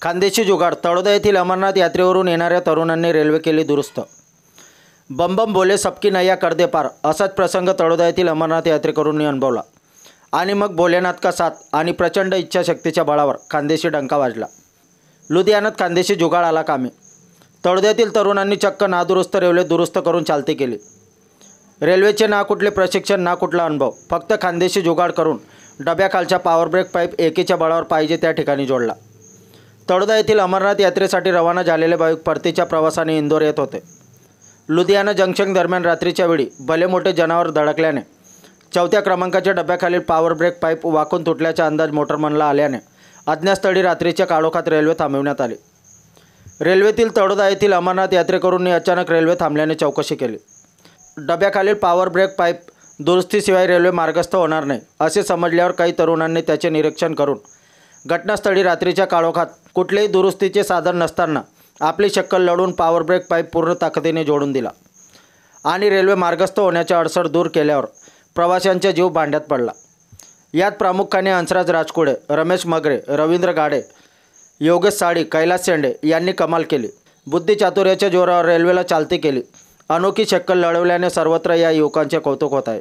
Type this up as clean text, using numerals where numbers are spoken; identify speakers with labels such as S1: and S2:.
S1: खानदेशी जुगाड. तळोदा येथील अमरनाथ यात्रेवरून येणाऱ्या तरुणांनी रेल्वे केली दुरुस्त. बम बम बोले सबकी नैया कर दे पार असाच प्रसंग तळोदा येथील अमरनाथ यात्रेकरूंनी अनुभवला. आणि मग भोलेनाथ का साथ आणि प्रचंड इच्छाशक्तीच्या बळावर खानदेशी डंका वाजला. लुधियानात खानदेशी जुगाड आला कामी. तळोद्यातील तरुणांनी चक्क नादुरुस्त रेल्वे दुरुस्त करून चालती केली. रेल्वेचे ना कुठले प्रशिक्षण ना कुठला अनुभव, फक्त खानदेशी जुगाड करून डब्याखालच्या पॉवर ब्रेक पाईप एकीच्या बळावर पाहिजे त्या ठिकाणी जोडला. तळोदा येथील अमरनाथ यात्रेसाठी रवाना झालेले भाविक परतीच्या प्रवासाने इंदोर येत होते. लुधियाना जंक्शन दरम्यान रात्रीच्या वेळी भले मोठे जनावर धडकल्याने 4थ्या क्रमांकाच्या डब्याखालील पॉवर ब्रेक पाईप वाकून तुटल्याचा अंदाज मोटरमनला आल्याने अज्ञातस्थळी रात्रीच्या काळोखात रेल्वे थांबविण्यात आली. रेल्वेतील तळोदा येथील अमरनाथ यात्रेकरूंनी अचानक रेल्वे थांबल्याने चौकशी केली. डब्याखालील पॉवर ब्रेक पाईप दुरुस्तीशिवाय रेल्वे मार्गस्थ होणार नाही असे समजल्यावर काही तरुणांनी त्याचे निरीक्षण करून घटनास्थळी रात्रीच्या काळोखात कुठलेही दुरुस्तीचे साधन नसताना आपली शक्कल लढून पॉवर ब्रेक पाईप पूर्ण ताकदीने जोडून दिला आणि रेल्वे मार्गस्थ होण्याच्या अडसर दूर केल्यावर प्रवाशांचा जीव भांड्यात पडला. यात प्रामुख्याने हंसराज राजकुडे, रमेश मगरे, रवींद्र गाडे, योगेश साळी, कैलास शेंडे यांनी कमाल केली. बुद्धिचातुर्याच्या जोरावर रेल्वेला चालती केली. अनोखी शक्कल लढवल्याने सर्वत्र या युवकांचे कौतुक होत आहे.